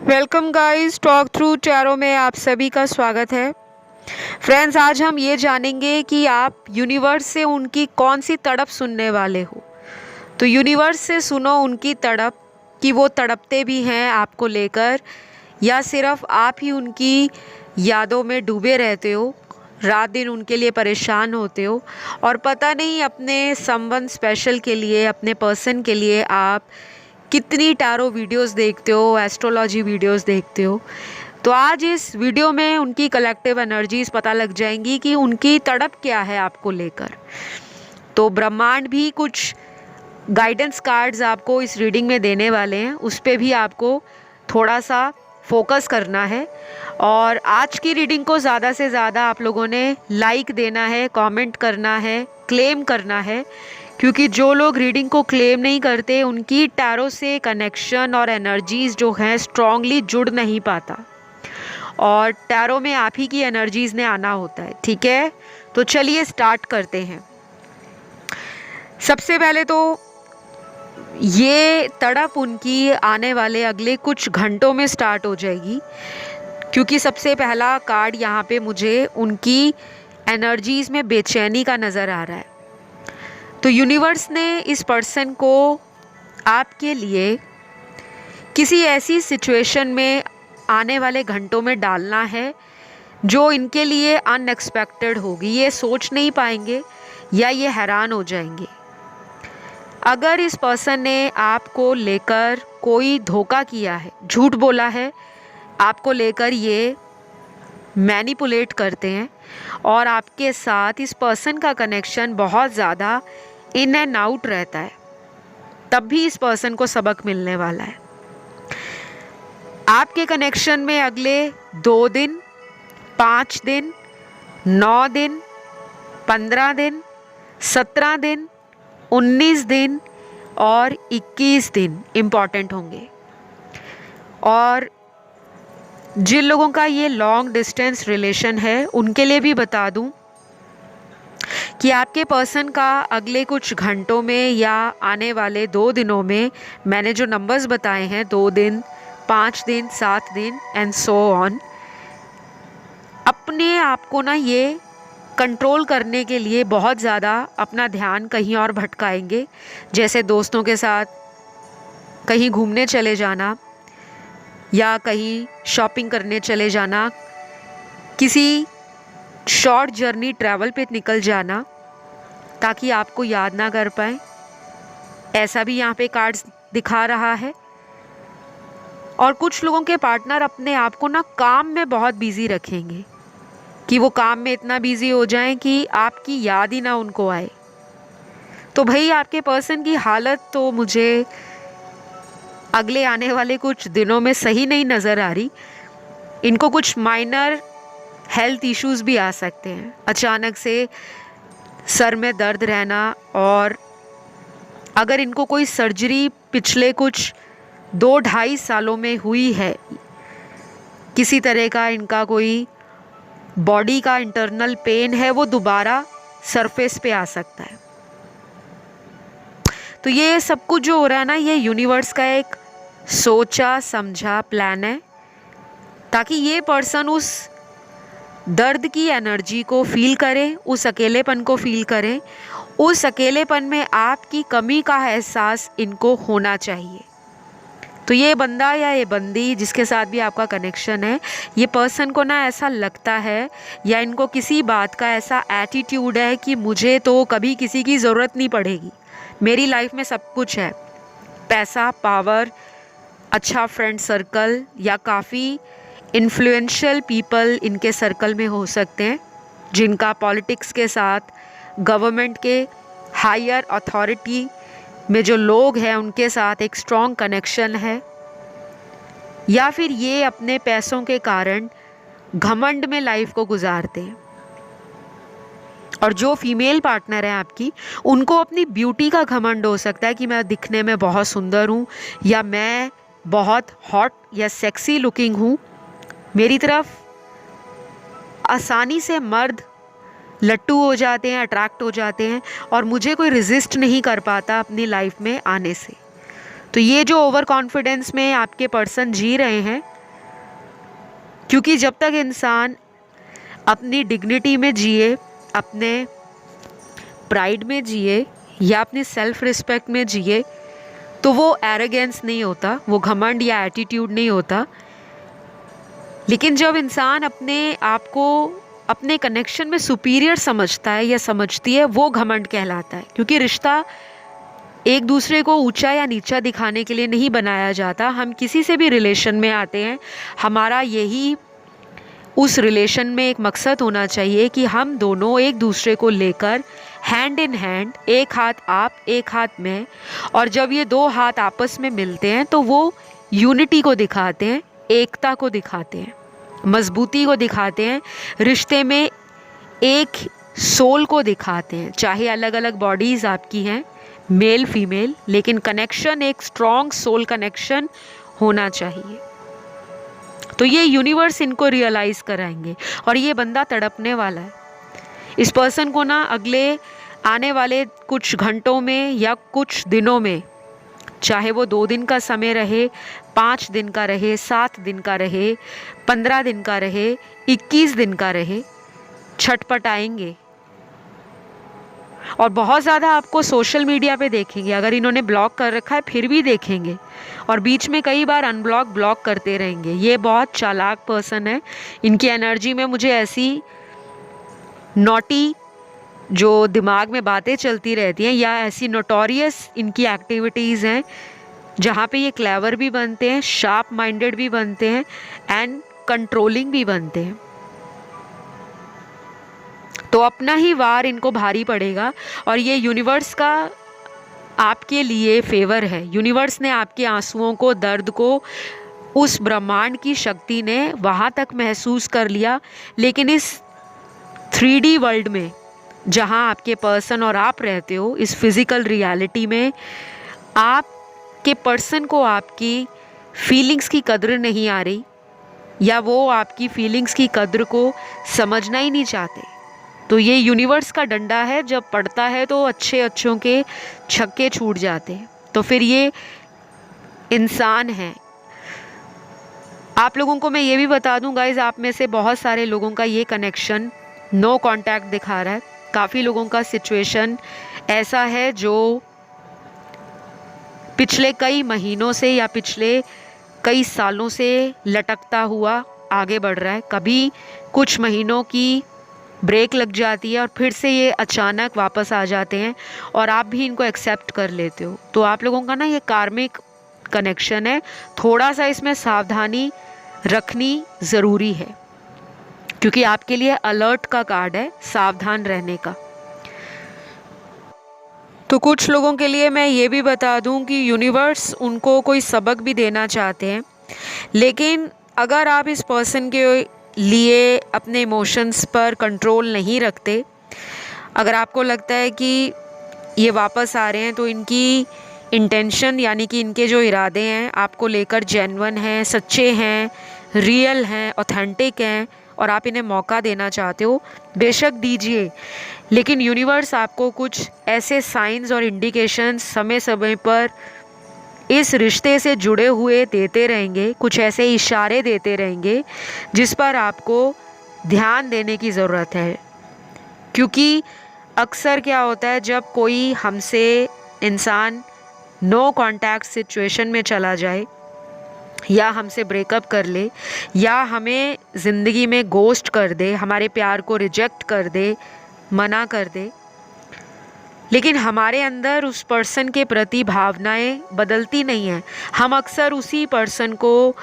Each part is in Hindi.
Welcome guys, talk through tarot में आप सभी का स्वागत है। फ्रेंड्स, आज हम ये जानेंगे कि आप यूनिवर्स से उनकी कौन सी तड़प सुनने वाले हो। तो यूनिवर्स से सुनो उनकी तड़प, कि वो तड़पते भी हैं आपको लेकर, या सिर्फ आप ही उनकी यादों में डूबे रहते हो, रात दिन उनके लिए परेशान होते हो और पता नहीं अपने समवन स्पेशल के लिए, अपने पर्सन के लिए आप कितनी टैरो वीडियोस देखते हो, एस्ट्रोलॉजी वीडियोस देखते हो। तो आज इस वीडियो में उनकी कलेक्टिव एनर्जीज पता लग जाएंगी कि उनकी तड़प क्या है आपको लेकर। तो ब्रह्मांड भी कुछ गाइडेंस कार्ड्स आपको इस रीडिंग में देने वाले हैं, उस पर भी आपको थोड़ा सा फोकस करना है। और आज की रीडिंग को ज़्यादा से ज़्यादा आप लोगों ने लाइक देना है, कमेंट करना है, क्लेम करना है, क्योंकि जो लोग रीडिंग को क्लेम नहीं करते उनकी टैरो से कनेक्शन और एनर्जीज़ जो हैं स्ट्रांगली जुड़ नहीं पाता, और टैरो में आप ही की एनर्जीज़ ने आना होता है। ठीक है, तो चलिए स्टार्ट करते हैं। सबसे पहले तो ये तड़प उनकी आने वाले अगले कुछ घंटों में स्टार्ट हो जाएगी, क्योंकि सबसे पहला कार्ड यहाँ पे मुझे उनकी एनर्जीज़ में बेचैनी का नज़र आ रहा है। तो यूनिवर्स ने इस पर्सन को आपके लिए किसी ऐसी सिचुएशन में आने वाले घंटों में डालना है जो इनके लिए अनएक्सपेक्टेड होगी। ये सोच नहीं पाएंगे या ये हैरान हो जाएंगे। अगर इस पर्सन ने आपको लेकर कोई धोखा किया है, झूठ बोला है, आपको लेकर ये मैनिपुलेट करते हैं और आपके साथ इस पर्सन का कनेक्शन बहुत ज़्यादा इन एंड आउट रहता है, तब भी इस पर्सन को सबक मिलने वाला है। आपके कनेक्शन में अगले 2 दिन, 5 दिन, 9 दिन, 15 दिन, 17 दिन, 19 दिन और 21 दिन इम्पॉर्टेंट होंगे। और जिन लोगों का ये लॉन्ग डिस्टेंस रिलेशन है उनके लिए भी बता दूं कि आपके पर्सन का अगले कुछ घंटों में या आने वाले 2 दिनों में, मैंने जो नंबर्स बताए हैं, 2 दिन, 5 दिन, 7 दिन एंड सो ऑन, अपने आप को ना ये कंट्रोल करने के लिए बहुत ज़्यादा अपना ध्यान कहीं और भटकाएंगे। जैसे दोस्तों के साथ कहीं घूमने चले जाना, या कहीं शॉपिंग करने चले जाना, किसी शॉर्ट जर्नी ट्रैवल पे निकल जाना, ताकि आपको याद ना कर पाए। ऐसा भी यहाँ पे कार्ड्स दिखा रहा है। और कुछ लोगों के पार्टनर अपने आप को ना काम में बहुत बिजी रखेंगे, कि वो काम में इतना बिजी हो जाएं कि आपकी याद ही ना उनको आए। तो भाई, आपके पर्सन की हालत तो मुझे अगले आने वाले कुछ दिनों में सही नहीं नज़र आ रही। इनको कुछ माइनर हेल्थ इश्यूज भी आ सकते हैं, अचानक से सर में दर्द रहना, और अगर इनको कोई सर्जरी पिछले कुछ 2-2.5 सालों में हुई है, किसी तरह का इनका कोई बॉडी का इंटरनल पेन है, वो दोबारा सरफेस पे आ सकता है। तो ये सब कुछ जो हो रहा है ना, ये यूनिवर्स का एक सोचा समझा प्लान है, ताकि ये पर्सन उस दर्द की एनर्जी को फील करे, उस अकेलेपन को फील करे। उस अकेलेपन में आपकी कमी का एहसास इनको होना चाहिए। तो ये बंदा या ये बंदी जिसके साथ भी आपका कनेक्शन है, ये पर्सन को ना ऐसा लगता है, या इनको किसी बात का ऐसा एटीट्यूड है कि मुझे तो कभी किसी की ज़रूरत नहीं पड़ेगी, मेरी लाइफ में सब कुछ है, पैसा, पावर, अच्छा फ्रेंड सर्कल, या काफ़ी इन्फ्लुएंशियल पीपल इनके सर्कल में हो सकते हैं, जिनका पॉलिटिक्स के साथ, गवर्नमेंट के हायर अथॉरिटी में जो लोग हैं उनके साथ एक स्ट्रॉन्ग कनेक्शन है। या फिर ये अपने पैसों के कारण घमंड में लाइफ को गुजारते हैं। और जो फीमेल पार्टनर है आपकी, उनको अपनी ब्यूटी का घमंड हो सकता है कि मैं दिखने में बहुत सुंदर हूँ, या मैं बहुत हॉट या सेक्सी लुकिंग हूँ, मेरी तरफ आसानी से मर्द लट्टू हो जाते हैं, अट्रैक्ट हो जाते हैं, और मुझे कोई रेजिस्ट नहीं कर पाता अपनी लाइफ में आने से। तो ये जो ओवर कॉन्फिडेंस में आपके पर्सन जी रहे हैं, क्योंकि जब तक इंसान अपनी डिग्निटी में जिए, अपने प्राइड में जिए या अपनी सेल्फ रिस्पेक्ट में जिए, तो वो एरोगेंस नहीं होता, वो घमंड या एटीट्यूड नहीं होता। लेकिन जब इंसान अपने आप को अपने कनेक्शन में सुपीरियर समझता है या समझती है, वो घमंड कहलाता है। क्योंकि रिश्ता एक दूसरे को ऊंचा या नीचा दिखाने के लिए नहीं बनाया जाता। हम किसी से भी रिलेशन में आते हैं, हमारा यही उस रिलेशन में एक मकसद होना चाहिए कि हम दोनों एक दूसरे को लेकर हैंड इन हैंड, एक हाथ आप एक हाथ मैं, और जब ये दो हाथ आपस में मिलते हैं तो वो यूनिटी को दिखाते हैं, एकता को दिखाते हैं, मजबूती को दिखाते हैं, रिश्ते में एक सोल को दिखाते हैं। चाहे अलग अलग बॉडीज़ आपकी हैं, मेल फीमेल, लेकिन कनेक्शन एक स्ट्रॉन्ग सोल कनेक्शन होना चाहिए। तो ये यूनिवर्स इनको रियलाइज़ कराएंगे। और ये बंदा तड़पने वाला है। इस पर्सन को ना अगले आने वाले कुछ घंटों में या कुछ दिनों में, चाहे वो 2 दिन का समय रहे, 5 दिन का रहे, 7 दिन का रहे, 15 दिन का रहे, 21 दिन का रहे, छटपटाएंगे। और बहुत ज़्यादा आपको सोशल मीडिया पे देखेंगे। अगर इन्होंने ब्लॉक कर रखा है फिर भी देखेंगे, और बीच में कई बार ब्लॉक करते रहेंगे। ये बहुत चालाक पर्सन है। इनकी एनर्जी में मुझे ऐसी नॉटी जो दिमाग में बातें चलती रहती हैं, या ऐसी नोटोरियस इनकी एक्टिविटीज़ हैं जहाँ पे ये क्लेवर भी बनते हैं, शार्प माइंडेड भी बनते हैं, एंड कंट्रोलिंग भी बनते हैं। तो अपना ही वार इनको भारी पड़ेगा। और ये यूनिवर्स का आपके लिए फेवर है। यूनिवर्स ने आपके आंसुओं को, दर्द को, उस ब्रह्मांड की शक्ति ने वहाँ तक महसूस कर लिया। लेकिन इस 3D वर्ल्ड में जहाँ आपके पर्सन और आप रहते हो, इस फिज़िकल रियलिटी में, आपके पर्सन को आपकी फीलिंग्स की कद्र नहीं आ रही, या वो आपकी फीलिंग्स की कद्र को समझना ही नहीं चाहते। तो ये यूनिवर्स का डंडा है, जब पड़ता है तो अच्छों के छक्के छूट जाते हैं। तो फिर ये इंसान है। आप लोगों को मैं ये भी बता दूं गाइज, आप में से बहुत सारे लोगों का ये कनेक्शन नो कांटेक्ट दिखा रहा है। काफ़ी लोगों का सिचुएशन ऐसा है जो पिछले कई महीनों से या पिछले कई सालों से लटकता हुआ आगे बढ़ रहा है। कभी कुछ महीनों की ब्रेक लग जाती है और फिर से ये अचानक वापस आ जाते हैं, और आप भी इनको एक्सेप्ट कर लेते हो। तो आप लोगों का ना ये कार्मिक कनेक्शन है। थोड़ा सा इसमें सावधानी रखनी ज़रूरी है, क्योंकि आपके लिए अलर्ट का कार्ड है, सावधान रहने का। तो कुछ लोगों के लिए मैं ये भी बता दूं कि यूनिवर्स उनको कोई सबक भी देना चाहते हैं। लेकिन अगर आप इस पर्सन के लिए अपने इमोशंस पर कंट्रोल नहीं रखते, अगर आपको लगता है कि ये वापस आ रहे हैं तो इनकी इंटेंशन, यानी कि इनके जो इरादे हैं आपको लेकर जेन्युइन हैं, सच्चे हैं, रियल हैं, ऑथेंटिक हैं, और आप इन्हें मौका देना चाहते हो, बेशक दीजिए। लेकिन यूनिवर्स आपको कुछ ऐसे साइंस और इंडिकेशंस समय समय पर इस रिश्ते से जुड़े हुए देते रहेंगे, कुछ ऐसे इशारे देते रहेंगे जिस पर आपको ध्यान देने की ज़रूरत है। क्योंकि अक्सर क्या होता है, जब कोई हमसे इंसान नो कांटेक्ट सिचुएशन में चला जाए, या हमसे ब्रेकअप कर ले, या हमें ज़िंदगी में गोस्ट कर दे, हमारे प्यार को रिजेक्ट कर दे, मना कर दे, लेकिन हमारे अंदर उस पर्सन के प्रति भावनाएं बदलती नहीं हैं। हम अक्सर उसी पर्सन को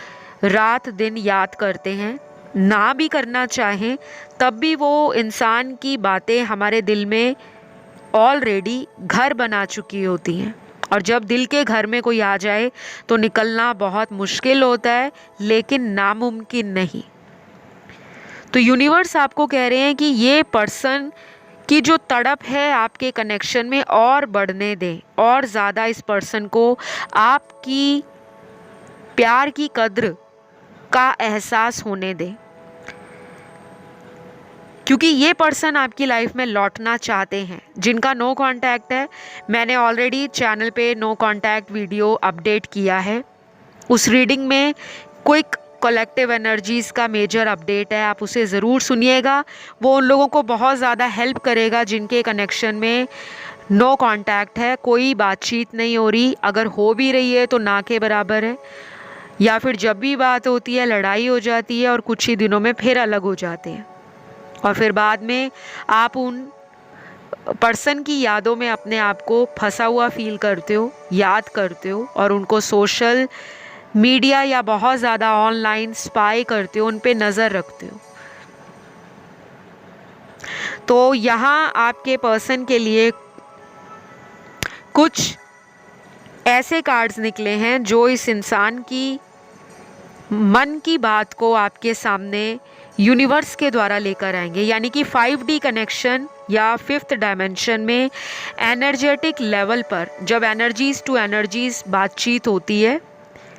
रात दिन याद करते हैं, ना भी करना चाहें तब भी वो इंसान की बातें हमारे दिल में ऑलरेडी घर बना चुकी होती हैं। और जब दिल के घर में कोई आ जाए तो निकलना बहुत मुश्किल होता है, लेकिन नामुमकिन नहीं। तो यूनिवर्स आपको कह रहे हैं कि ये पर्सन की जो तड़प है आपके कनेक्शन में और बढ़ने दें, और ज़्यादा इस पर्सन को आपकी प्यार की कद्र का एहसास होने दें, क्योंकि ये पर्सन आपकी लाइफ में लौटना चाहते हैं। जिनका नो कांटेक्ट है, मैंने ऑलरेडी चैनल पे नो कांटेक्ट वीडियो अपडेट किया है। उस रीडिंग में क्विक कलेक्टिव एनर्जीज़ का मेजर अपडेट है, आप उसे ज़रूर सुनिएगा। वो उन लोगों को बहुत ज़्यादा हेल्प करेगा जिनके कनेक्शन में नो कांटेक्ट है, कोई बातचीत नहीं हो रही, अगर हो भी रही है तो ना के बराबर है, या फिर जब भी बात होती है लड़ाई हो जाती है और कुछ ही दिनों में फिर अलग हो जाते हैं, और फिर बाद में आप उन पर्सन की यादों में अपने आप को फंसा हुआ फील करते हो, याद करते हो, और उनको सोशल मीडिया या बहुत ज़्यादा ऑनलाइन स्पाई करते हो, उन पे नज़र रखते हो। तो यहाँ आपके पर्सन के लिए कुछ ऐसे कार्ड्स निकले हैं जो इस इंसान की मन की बात को आपके सामने यूनिवर्स के द्वारा लेकर आएंगे, यानी कि 5D कनेक्शन या 5th डायमेंशन में एनर्जेटिक लेवल पर जब एनर्जीज टू एनर्जीज बातचीत होती है,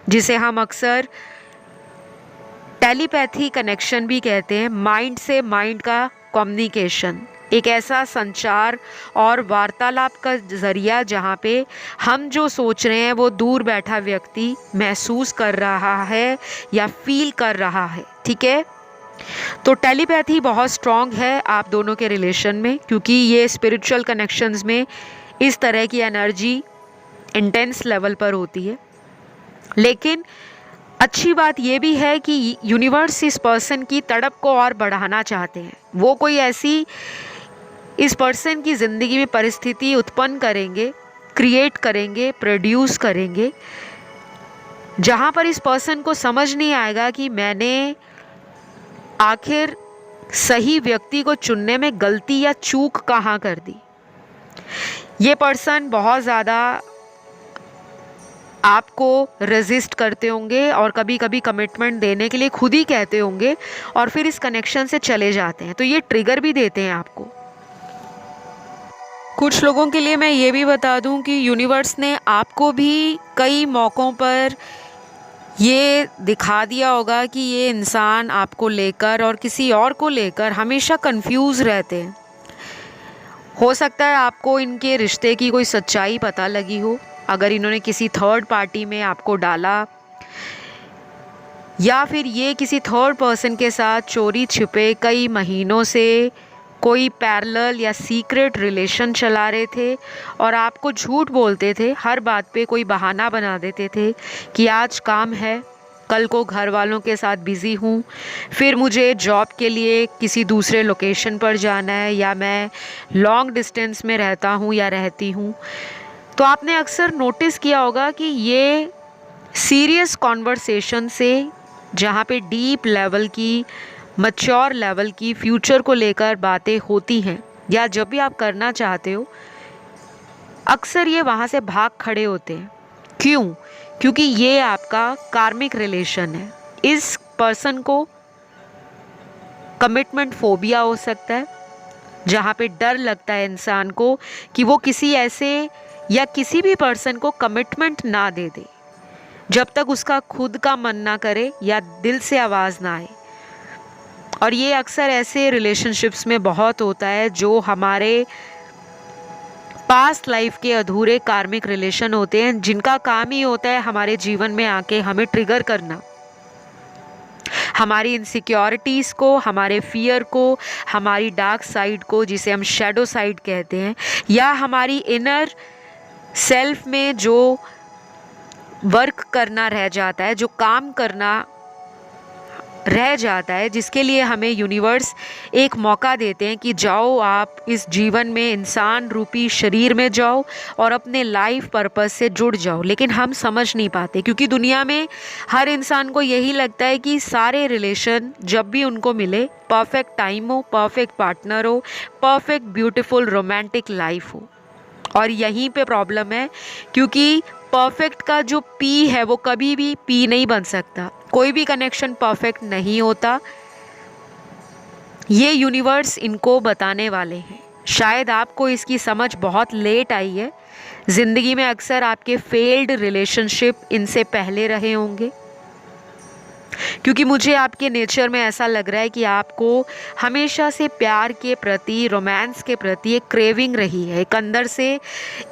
जिसे हम अक्सर टेलीपैथी कनेक्शन भी कहते हैं, माइंड से माइंड का कम्युनिकेशन, एक ऐसा संचार और वार्तालाप का जरिया जहाँ पे हम जो सोच रहे हैं वो दूर बैठा व्यक्ति महसूस कर रहा है या फील कर रहा है। ठीक है, तो टेलीपैथी बहुत स्ट्रॉन्ग है आप दोनों के रिलेशन में, क्योंकि ये स्पिरिचुअल कनेक्शंस में इस तरह की एनर्जी इंटेंस लेवल पर होती है। लेकिन अच्छी बात यह भी है कि यूनिवर्स इस पर्सन की तड़प को और बढ़ाना चाहते हैं। वो कोई ऐसी इस पर्सन की ज़िंदगी में परिस्थिति उत्पन्न करेंगे, क्रिएट करेंगे, प्रोड्यूस करेंगे, जहाँ पर इस पर्सन को समझ नहीं आएगा कि मैंने आखिर सही व्यक्ति को चुनने में गलती या चूक कहाँ कर दी। ये पर्सन बहुत ज़्यादा आपको रेजिस्ट करते होंगे और कभी कभी कमिटमेंट देने के लिए खुद ही कहते होंगे और फिर इस कनेक्शन से चले जाते हैं, तो ये ट्रिगर भी देते हैं आपको। कुछ लोगों के लिए मैं ये भी बता दूं कि यूनिवर्स ने आपको भी कई मौक़ों पर ये दिखा दिया होगा कि ये इंसान आपको लेकर और किसी और को लेकर हमेशा कंफ्यूज रहते हैं। हो सकता है आपको इनके रिश्ते की कोई सच्चाई पता लगी हो, अगर इन्होंने किसी थर्ड पार्टी में आपको डाला, या फिर ये किसी थर्ड पर्सन के साथ चोरी छिपे कई महीनों से कोई पैरेलल या सीक्रेट रिलेशन चला रहे थे और आपको झूठ बोलते थे, हर बात पे कोई बहाना बना देते थे कि आज काम है, कल को घर वालों के साथ बिज़ी हूँ, फिर मुझे जॉब के लिए किसी दूसरे लोकेशन पर जाना है, या मैं लॉन्ग डिस्टेंस में रहता हूँ या रहती हूँ। तो आपने अक्सर नोटिस किया होगा कि ये सीरियस कॉन्वर्सेशन से, जहाँ पे डीप लेवल की, मैच्योर लेवल की फ्यूचर को लेकर बातें होती हैं, या जब भी आप करना चाहते हो, अक्सर ये वहाँ से भाग खड़े होते हैं। क्यों? क्योंकि ये आपका कार्मिक रिलेशन है। इस पर्सन को कमिटमेंट फोबिया हो सकता है, जहाँ पे डर लगता है इंसान को कि वो किसी ऐसे या किसी भी पर्सन को कमिटमेंट ना दे दे जब तक उसका खुद का मन ना करे या दिल से आवाज़ ना आए। और ये अक्सर ऐसे रिलेशनशिप्स में बहुत होता है जो हमारे पास्ट लाइफ के अधूरे कार्मिक रिलेशन होते हैं, जिनका काम ही होता है हमारे जीवन में आके हमें ट्रिगर करना, हमारी इनसिक्योरिटीज़ को, हमारे फियर को, हमारी डार्क साइड को, जिसे हम शैडो साइड कहते हैं, या हमारी इनर सेल्फ में जो वर्क करना रह जाता है, जो काम करना रह जाता है, जिसके लिए हमें यूनिवर्स एक मौका देते हैं कि जाओ आप इस जीवन में इंसान रूपी शरीर में जाओ और अपने लाइफ पर्पस से जुड़ जाओ। लेकिन हम समझ नहीं पाते, क्योंकि दुनिया में हर इंसान को यही लगता है कि सारे रिलेशन जब भी उनको मिले, परफेक्ट टाइम हो, परफेक्ट पार्टनर हो, परफेक्ट ब्यूटीफुल रोमांटिक लाइफ हो। और यहीं पे प्रॉब्लम है, क्योंकि परफेक्ट का जो पी है वो कभी भी पी नहीं बन सकता। कोई भी कनेक्शन परफेक्ट नहीं होता। ये यूनिवर्स इनको बताने वाले हैं। शायद आपको इसकी समझ बहुत लेट आई है। ज़िंदगी में अक्सर आपके फेल्ड रिलेशनशिप इनसे पहले रहे होंगे, क्योंकि मुझे आपके नेचर में ऐसा लग रहा है कि आपको हमेशा से प्यार के प्रति, रोमांस के प्रति एक क्रेविंग रही है, एक अंदर से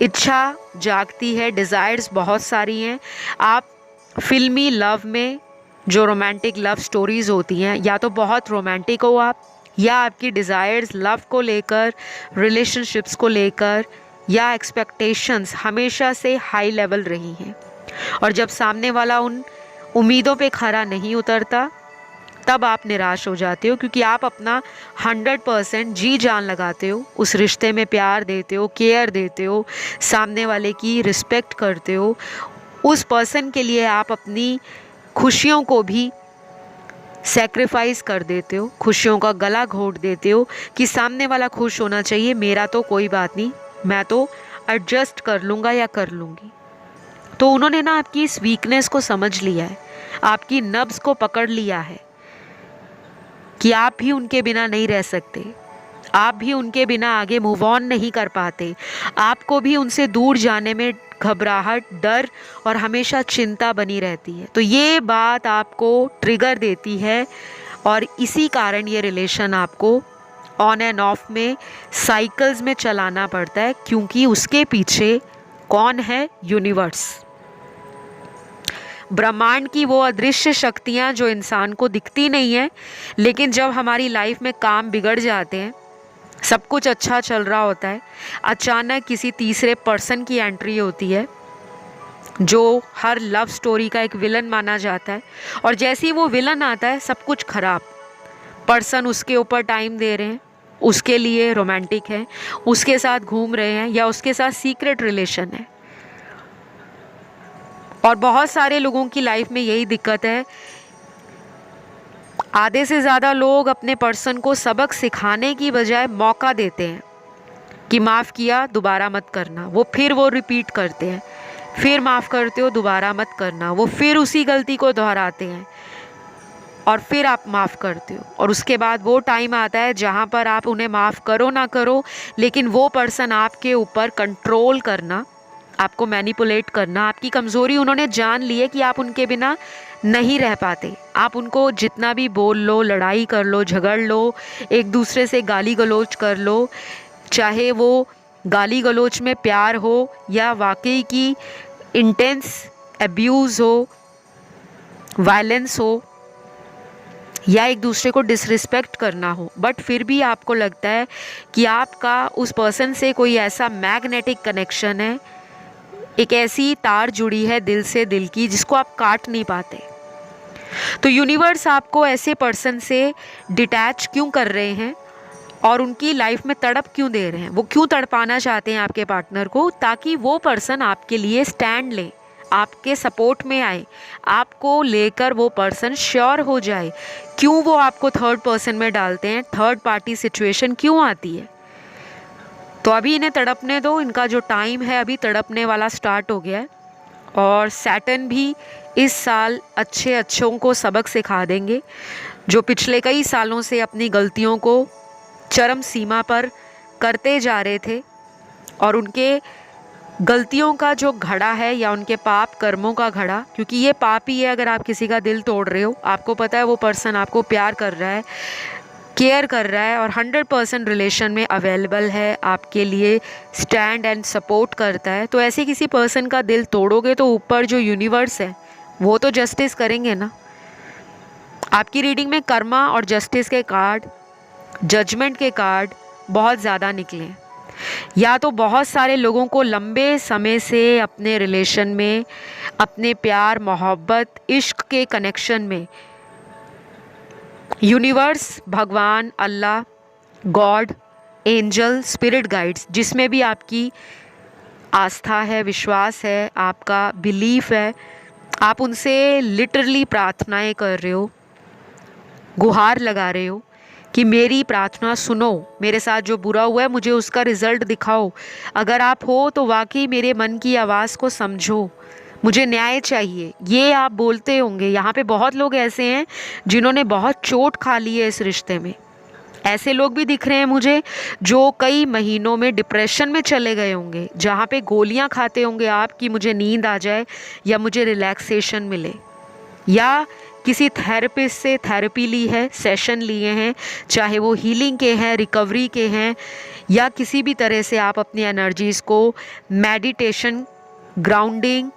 इच्छा जागती है, डिज़ायर्स बहुत सारी हैं। आप फिल्मी लव में जो रोमांटिक लव स्टोरीज़ होती हैं, या तो बहुत रोमांटिक हो आप, या आपकी डिज़ायर्स लव को लेकर, रिलेशनशिप्स को लेकर, या एक्सपेक्टेशंस हमेशा से हाई लेवल रही हैं, और जब सामने वाला उन उम्मीदों पे खरा नहीं उतरता तब आप निराश हो जाते हो, क्योंकि आप अपना 100% जी जान लगाते हो, उस रिश्ते में प्यार देते हो, केयर देते हो, सामने वाले की रिस्पेक्ट करते हो, उस पर्सन के लिए आप अपनी खुशियों को भी सेक्रीफाइस कर देते हो, खुशियों का गला घोट देते हो कि सामने वाला खुश होना चाहिए, मेरा तो कोई बात नहीं, मैं तो एडजस्ट कर लूँगा या कर लूँगी। तो उन्होंने ना आपकी इस वीकनेस को समझ लिया है, आपकी नब्ज़ को पकड़ लिया है कि आप भी उनके बिना नहीं रह सकते, आप भी उनके बिना आगे मूव ऑन नहीं कर पाते, आपको भी उनसे दूर जाने में घबराहट, डर और हमेशा चिंता बनी रहती है। तो ये बात आपको ट्रिगर देती है और इसी कारण ये रिलेशन आपको ऑन एंड ऑफ में साइकिल्स में चलाना पड़ता है, क्योंकि उसके पीछे कौन है? यूनिवर्स, ब्रह्मांड की वो अदृश्य शक्तियाँ जो इंसान को दिखती नहीं है, लेकिन जब हमारी लाइफ में काम बिगड़ जाते हैं, सब कुछ अच्छा चल रहा होता है, अचानक किसी तीसरे पर्सन की एंट्री होती है जो हर लव स्टोरी का एक विलन माना जाता है, और जैसे ही वो विलन आता है सब कुछ खराब। पर्सन उसके ऊपर टाइम दे रहे हैं, उसके लिए रोमांटिक है, उसके साथ घूम रहे हैं, या उसके साथ सीक्रेट रिलेशन है। और बहुत सारे लोगों की लाइफ में यही दिक्कत है, आधे से ज़्यादा लोग अपने पर्सन को सबक सिखाने की बजाय मौका देते हैं कि माफ़ किया दोबारा मत करना, वो रिपीट करते हैं, फिर माफ़ करते हो दोबारा मत करना, वो फिर उसी गलती को दोहराते हैं और फिर आप माफ़ करते हो, और उसके बाद वो टाइम आता है जहाँ पर आप उन्हें माफ़ करो ना करो, लेकिन वो पर्सन आपके ऊपर कंट्रोल करना, आपको मैनिपुलेट करना, आपकी कमज़ोरी उन्होंने जान ली है कि आप उनके बिना नहीं रह पाते। आप उनको जितना भी बोल लो, लड़ाई कर लो, झगड़ लो, एक दूसरे से गाली गलौज कर लो, चाहे वो गाली गलौज में प्यार हो या वाकई की इंटेंस अब्यूज़ हो, वायलेंस हो, या एक दूसरे को डिसरिस्पेक्ट करना हो, बट फिर भी आपको लगता है कि आपका उस पर्सन से कोई ऐसा मैग्नेटिक कनेक्शन है, एक ऐसी तार जुड़ी है दिल से दिल की, जिसको आप काट नहीं पाते। तो यूनिवर्स आपको ऐसे पर्सन से डिटैच क्यों कर रहे हैं और उनकी लाइफ में तड़प क्यों दे रहे हैं? वो क्यों तड़पाना चाहते हैं आपके पार्टनर को? ताकि वो पर्सन आपके लिए स्टैंड ले, आपके सपोर्ट में आए, आपको लेकर वो पर्सन श्योर हो जाए। क्यों वो आपको थर्ड पर्सन में डालते हैं? थर्ड पार्टी सिचुएशन क्यों आती है? तो अभी इन्हें तड़पने दो, इनका जो टाइम है अभी तड़पने वाला स्टार्ट हो गया है, और सैटर्न भी इस साल अच्छों को सबक सिखा देंगे, जो पिछले कई सालों से अपनी गलतियों को चरम सीमा पर करते जा रहे थे, और उनके गलतियों का जो घड़ा है या उनके पाप कर्मों का घड़ा, क्योंकि ये पाप ही है अगर आप किसी का दिल तोड़ रहे हो, आपको पता है वो पर्सन आपको प्यार कर रहा है, केयर कर रहा है और 100% रिलेशन में अवेलेबल है, आपके लिए स्टैंड एंड सपोर्ट करता है, तो ऐसे किसी पर्सन का दिल तोड़ोगे तो ऊपर जो यूनिवर्स है वो तो जस्टिस करेंगे ना। आपकी रीडिंग में कर्मा और जस्टिस के कार्ड, जजमेंट के कार्ड बहुत ज़्यादा निकले। या तो बहुत सारे लोगों को लंबे समय से अपने रिलेशन में, अपने प्यार, मोहब्बत, इश्क के कनेक्शन में यूनिवर्स, भगवान, अल्लाह, गॉड, एंजल, स्पिरिट गाइड्स, जिसमें भी आपकी आस्था है, विश्वास है, आपका बिलीफ है, आप उनसे लिटरली प्रार्थनाएं कर रहे हो, गुहार लगा रहे हो कि मेरी प्रार्थना सुनो, मेरे साथ जो बुरा हुआ है मुझे उसका रिज़ल्ट दिखाओ, अगर आप हो तो वाकई मेरे मन की आवाज़ को समझो, मुझे न्याय चाहिए, ये आप बोलते होंगे। यहाँ पे बहुत लोग ऐसे हैं जिन्होंने बहुत चोट खा ली है इस रिश्ते में। ऐसे लोग भी दिख रहे हैं मुझे जो कई महीनों में डिप्रेशन में चले गए होंगे, जहाँ पे गोलियाँ खाते होंगे आप कि मुझे नींद आ जाए या मुझे रिलैक्सेशन मिले, या किसी थेरेपिस्ट से थेरेपी ली है, सेशन लिए हैं, चाहे वो हीलिंग के हैं, रिकवरी के हैं, या किसी भी तरह से आप अपनी एनर्जीज़ को मेडिटेशन, ग्राउंडिंग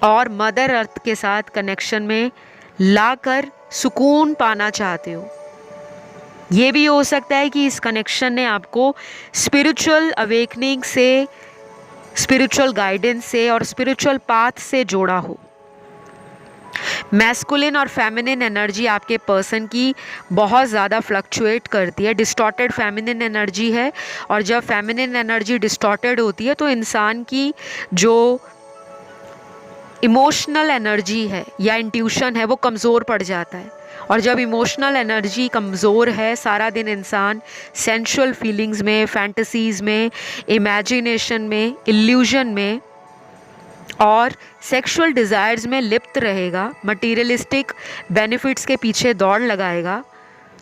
और मदर अर्थ के साथ कनेक्शन में लाकर सुकून पाना चाहते हो। ये भी हो सकता है कि इस कनेक्शन ने आपको स्पिरिचुअल अवेकनिंग से, स्पिरिचुअल गाइडेंस से और स्पिरिचुअल पाथ से जोड़ा हो। मैस्कुलिन और फेमिनिन एनर्जी आपके पर्सन की बहुत ज़्यादा फ्लक्चुएट करती है। डिस्टॉर्टेड फेमिनिन एनर्जी है, और जब फेमिनिन एनर्जी डिस्टॉर्टेड होती है तो इंसान की जो इमोशनल एनर्जी है या इंट्यूशन है वो कमज़ोर पड़ जाता है। और जब इमोशनल एनर्जी कमज़ोर है, सारा दिन इंसान सेंशुअल फीलिंग्स में, फैंटेसीज़ में, इमेजिनेशन में, इल्यूजन में और सेक्सुअल डिज़ायर्स में लिप्त रहेगा, मटीरियलिस्टिक बेनिफिट्स के पीछे दौड़ लगाएगा,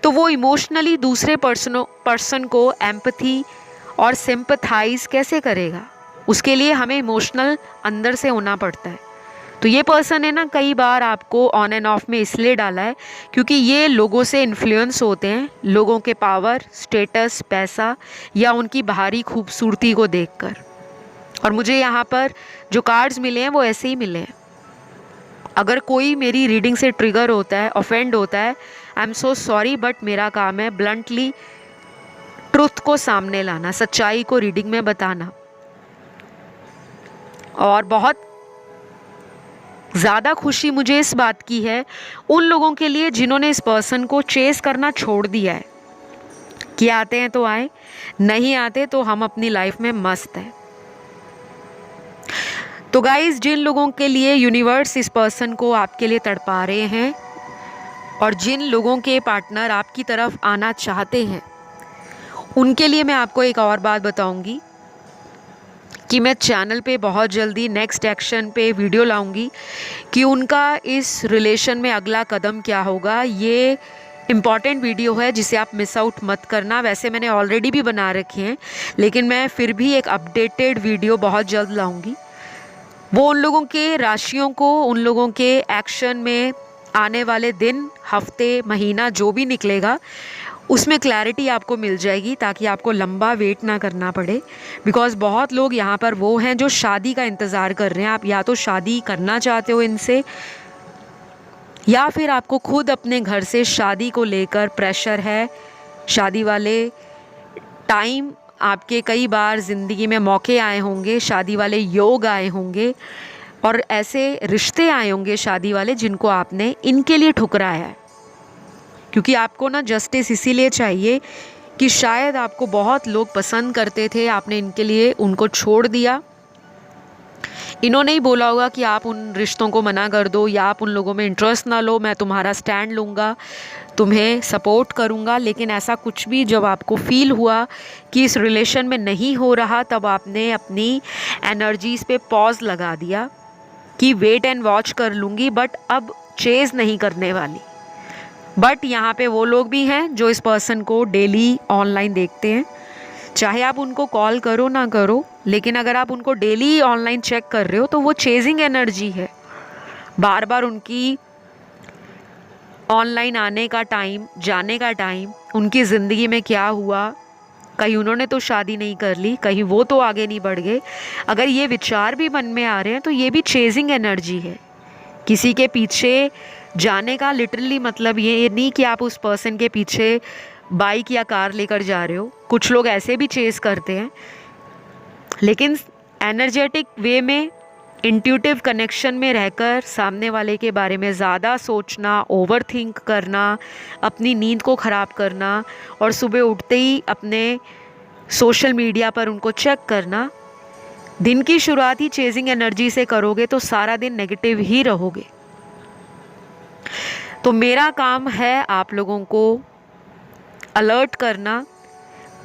तो वो इमोशनली दूसरे पर्सन को एम्पैथी और सिंपथाइज कैसे करेगा? उसके लिए हमें इमोशनल अंदर से होना पड़ता है। तो ये पर्सन है ना, कई बार आपको ऑन एंड ऑफ में इसलिए डाला है क्योंकि ये लोगों से इन्फ्लुएंस होते हैं, लोगों के पावर, स्टेटस, पैसा या उनकी बाहरी खूबसूरती को देखकर। और मुझे यहाँ पर जो कार्ड्स मिले हैं वो ऐसे ही मिले हैं। अगर कोई मेरी रीडिंग से ट्रिगर होता है, ऑफेंड होता है, I am so sorry, but मेरा काम है ब्लंटली ट्रुथ को सामने लाना, सच्चाई को रीडिंग में बताना। और बहुत ज़्यादा खुशी मुझे इस बात की है उन लोगों के लिए जिन्होंने इस पर्सन को चेस करना छोड़ दिया है कि आते हैं तो आए, नहीं आते तो हम अपनी लाइफ में मस्त हैं। तो गाइस, जिन लोगों के लिए यूनिवर्स इस पर्सन को आपके लिए तड़पा रहे हैं और जिन लोगों के पार्टनर आपकी तरफ आना चाहते हैं, उनके लिए मैं आपको एक और बात बताऊंगी कि मैं चैनल पे बहुत जल्दी नेक्स्ट एक्शन पे वीडियो लाऊंगी कि उनका इस रिलेशन में अगला कदम क्या होगा। ये इम्पॉर्टेंट वीडियो है जिसे आप मिस आउट मत करना। वैसे मैंने ऑलरेडी भी बना रखे हैं, लेकिन मैं फिर भी एक अपडेटेड वीडियो बहुत जल्द लाऊंगी। वो उन लोगों के राशियों को, उन लोगों के एक्शन में आने वाले दिन, हफ्ते, महीना जो भी निकलेगा उसमें क्लैरिटी आपको मिल जाएगी, ताकि आपको लंबा वेट ना करना पड़े। बिकॉज बहुत लोग यहाँ पर वो हैं जो शादी का इंतज़ार कर रहे हैं। आप या तो शादी करना चाहते हो इनसे, या फिर आपको खुद अपने घर से शादी को लेकर प्रेशर है। शादी वाले टाइम आपके कई बार ज़िंदगी में मौके आए होंगे, शादी वाले योग आए होंगे और ऐसे रिश्ते आए होंगे शादी वाले जिनको आपने इनके लिए ठुकराया है। क्योंकि आपको ना जस्टिस इसीलिए चाहिए कि शायद आपको बहुत लोग पसंद करते थे, आपने इनके लिए उनको छोड़ दिया। इन्होंने ही बोला होगा कि आप उन रिश्तों को मना कर दो या आप उन लोगों में इंटरेस्ट ना लो, मैं तुम्हारा स्टैंड लूँगा, तुम्हें सपोर्ट करूँगा। लेकिन ऐसा कुछ भी जब आपको फील हुआ कि इस रिलेशन में नहीं हो रहा, तब आपने अपनी एनर्जीज़ पे पॉज लगा दिया कि वेट एंड वॉच कर लूँगी, बट अब चेज़ नहीं करने वाली। बट यहाँ पे वो लोग भी हैं जो इस पर्सन को डेली ऑनलाइन देखते हैं, चाहे आप उनको कॉल करो ना करो, लेकिन अगर आप उनको डेली ऑनलाइन चेक कर रहे हो तो वो चेजिंग एनर्जी है। बार बार उनकी ऑनलाइन आने का टाइम, जाने का टाइम, उनकी ज़िंदगी में क्या हुआ, कहीं उन्होंने तो शादी नहीं कर ली, कहीं वो तो आगे नहीं बढ़ गए, अगर ये विचार भी मन में आ रहे हैं तो ये भी चेजिंग एनर्जी है। किसी के पीछे जाने का लिटरली मतलब ये नहीं कि आप उस पर्सन के पीछे बाइक या कार लेकर जा रहे हो। कुछ लोग ऐसे भी चेस करते हैं, लेकिन एनर्जेटिक वे में, इंट्यूटिव कनेक्शन में रहकर सामने वाले के बारे में ज़्यादा सोचना, ओवर थिंक करना, अपनी नींद को ख़राब करना और सुबह उठते ही अपने सोशल मीडिया पर उनको चेक करना, दिन की शुरुआत ही चेजिंग एनर्जी से करोगे तो सारा दिन नेगेटिव ही रहोगे। तो मेरा काम है आप लोगों को अलर्ट करना,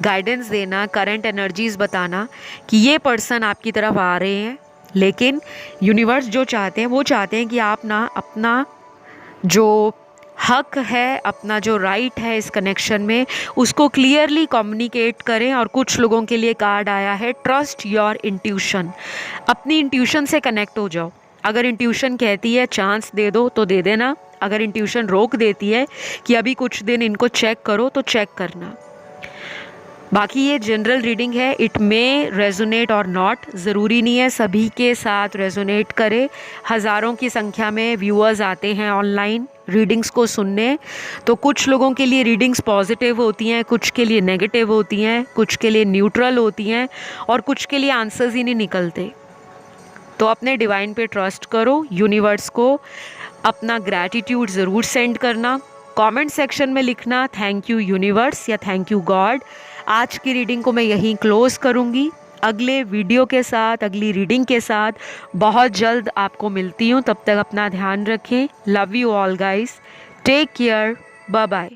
गाइडेंस देना, करंट एनर्जीज़ बताना कि ये पर्सन आपकी तरफ आ रहे हैं। लेकिन यूनिवर्स जो चाहते हैं वो चाहते हैं कि आप ना अपना जो हक है, अपना जो राइट है इस कनेक्शन में, उसको क्लियरली कम्युनिकेट करें। और कुछ लोगों के लिए कार्ड आया है ट्रस्ट योर इंट्यूशन। अपनी इंट्यूशन से कनेक्ट हो जाओ। अगर इंट्यूशन कहती है चांस दे दो तो दे देना, अगर इंट्यूशन रोक देती है कि अभी कुछ दिन इनको चेक करो तो चेक करना। बाकी ये जनरल रीडिंग है, इट मे रेजोनेट और नॉट, ज़रूरी नहीं है सभी के साथ रेजोनेट करे। हज़ारों की संख्या में व्यूअर्स आते हैं ऑनलाइन, रीडिंग्स को सुनने। तो कुछ लोगों के लिए रीडिंग्स पॉजिटिव होती हैं, कुछ के लिए नेगेटिव होती हैं, कुछ के लिए न्यूट्रल होती हैं और कुछ के लिए आंसर्स ही नहीं निकलते। तो अपने डिवाइन पे ट्रस्ट करो। यूनिवर्स को अपना ग्रैटिट्यूड ज़रूर सेंड करना, कमेंट सेक्शन में लिखना थैंक यू यूनिवर्स या थैंक यू गॉड। आज की रीडिंग को मैं यहीं क्लोज़ करूँगी। अगले वीडियो के साथ, अगली रीडिंग के साथ बहुत जल्द आपको मिलती हूँ। तब तक अपना ध्यान रखें। Love you all guys, take care, bye bye.